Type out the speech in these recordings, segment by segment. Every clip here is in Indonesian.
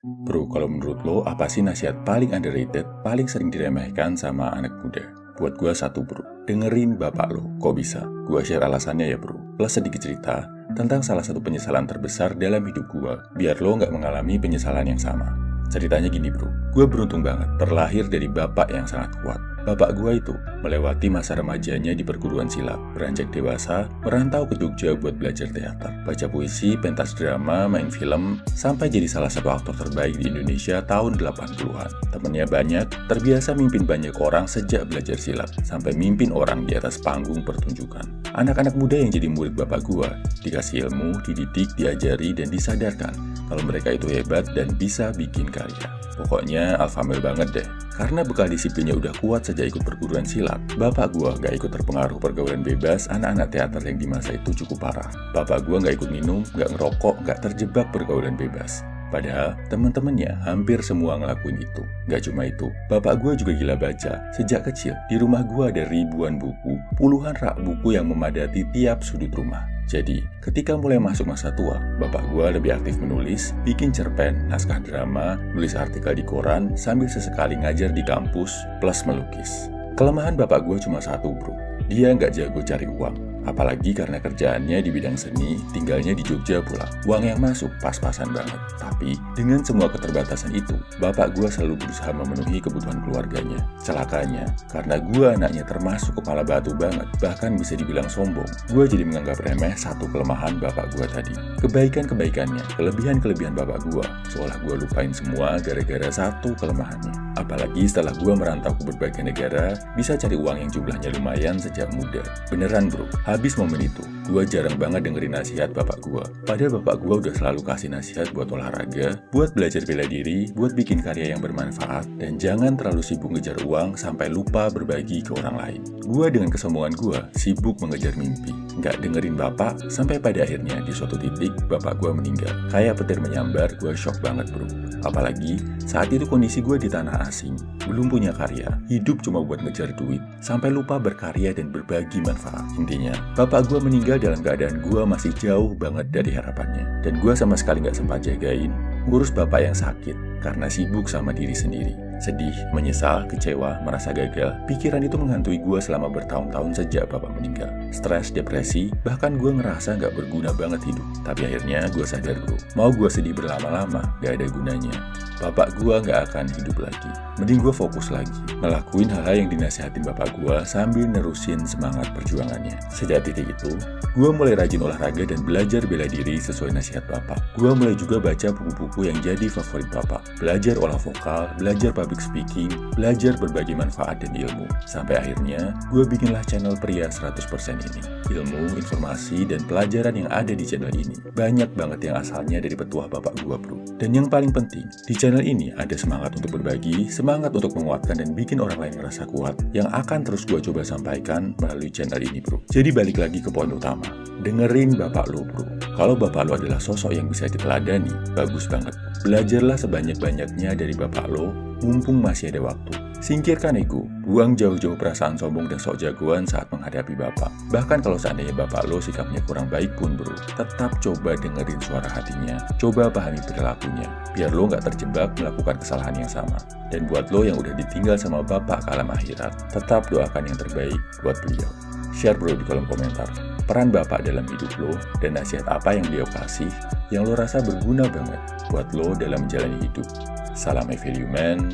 Bro, kalau menurut lo, apa sih nasihat paling underrated, paling sering diremehkan sama anak muda? Buat gue satu bro, dengerin bapak lo. Kok bisa? Gue share alasannya ya bro. Plus sedikit cerita tentang salah satu penyesalan terbesar dalam hidup gue, biar lo nggak mengalami penyesalan yang sama. Ceritanya gini bro, gue beruntung banget terlahir dari bapak yang sangat kuat. Bapak gue itu melewati masa remajanya di perguruan silat, beranjak dewasa, merantau ke Jogja buat belajar teater, baca puisi, pentas drama, main film, sampai jadi salah satu aktor terbaik di Indonesia tahun 80-an. Temennya banyak, terbiasa mimpin banyak orang sejak belajar silat, sampai mimpin orang di atas panggung pertunjukan. Anak-anak muda yang jadi murid bapak gue, dikasih ilmu, dididik, diajari, dan disadarkan kalau mereka itu hebat dan bisa bikin karya. Pokoknya alpha male banget deh. Karena bekal disiplinnya udah kuat sejak ikut perguruan silat, bapak gua gak ikut terpengaruh pergaulan bebas anak-anak teater yang di masa itu cukup parah. Bapak gua gak ikut minum, gak ngerokok, gak terjebak pergaulan bebas. Padahal teman-temannya hampir semua ngelakuin itu. Gak cuma itu, bapak gua juga gila baca. Sejak kecil, di rumah gua ada ribuan buku, puluhan rak buku yang memadati tiap sudut rumah. Jadi, ketika mulai masuk masa tua, bapak gua lebih aktif menulis, bikin cerpen, naskah drama, nulis artikel di koran, sambil sesekali ngajar di kampus, plus melukis. Kelemahan bapak gua cuma satu bro, dia nggak jago cari uang. Apalagi karena kerjaannya di bidang seni, tinggalnya di Jogja pula. Uang yang masuk pas-pasan banget. Tapi, dengan semua keterbatasan itu, bapak gua selalu berusaha memenuhi kebutuhan keluarganya. Celakanya, karena gua anaknya termasuk kepala batu banget, bahkan bisa dibilang sombong, gua jadi menganggap remeh satu kelemahan bapak gua tadi. Kebaikan-kebaikannya, kelebihan-kelebihan bapak gua, seolah gua lupain semua gara-gara satu kelemahannya. Apalagi setelah gua merantau ke berbagai negara, bisa cari uang yang jumlahnya lumayan sejak muda. Beneran bro, habis momen itu, gue jarang banget dengerin nasihat bapak gue. Padahal bapak gue udah selalu kasih nasihat buat olahraga, buat belajar bela diri, buat bikin karya yang bermanfaat, dan jangan terlalu sibuk ngejar uang sampai lupa berbagi ke orang lain. Gue dengan kesombongan gue, sibuk mengejar mimpi. Nggak dengerin bapak, sampai pada akhirnya di suatu titik, bapak gue meninggal. Kayak petir menyambar, gue shock banget bro. Apalagi, saat itu kondisi gue di tanah asing, belum punya karya, hidup cuma buat ngejar duit, sampai lupa berkarya dan berbagi manfaat. Intinya, bapak gue meninggal dalam keadaan gue masih jauh banget dari harapannya. Dan gue sama sekali gak sempat jagain, ngurus bapak yang sakit, karena sibuk sama diri sendiri. Sedih, menyesal, kecewa, merasa gagal, pikiran itu menghantui gue selama bertahun-tahun sejak bapak meninggal. Stres, depresi, bahkan gue ngerasa gak berguna banget hidup. Tapi akhirnya gue sadar bro, mau gue sedih berlama-lama, gak ada gunanya. Bapak gue gak akan hidup lagi. Mending gue fokus lagi, ngelakuin hal-hal yang dinasihatin bapak gue sambil nerusin semangat perjuangannya. Sejak titik itu, gue mulai rajin olahraga dan belajar bela diri sesuai nasihat bapak. Gue mulai juga baca buku-buku yang jadi favorit bapak. Belajar olah vokal, belajar public speaking, belajar berbagi manfaat dan ilmu. Sampai akhirnya, gue bikinlah channel Pria 100% ini. Ilmu, informasi, dan pelajaran yang ada di channel ini banyak banget yang asalnya dari petuah bapak gue bro. Dan yang paling penting, di channel ini ada semangat untuk berbagi, semangat untuk menguatkan dan bikin orang lain merasa kuat, yang akan terus gue coba sampaikan melalui channel ini bro. Jadi balik lagi ke poin utama, dengerin bapak lo bro. Kalau bapak lo adalah sosok yang bisa diteladani, bagus banget. Belajarlah sebanyak-banyaknya dari bapak lo, mumpung masih ada waktu. Singkirkan ego, buang jauh-jauh perasaan sombong dan sok jagoan saat menghadapi bapak. Bahkan kalau seandainya bapak lo sikapnya kurang baik pun bro, tetap coba dengerin suara hatinya, coba pahami perilakunya, biar lo nggak terjebak melakukan kesalahan yang sama. Dan buat lo yang udah ditinggal sama bapak ke alam akhirat, tetap doakan yang terbaik buat beliau. Share bro di kolom komentar, peran bapak dalam hidup lo, dan nasihat apa yang beliau kasih, yang lo rasa berguna banget buat lo dalam menjalani hidup. Salam Evil Human,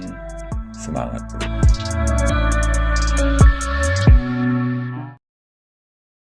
semangat bro.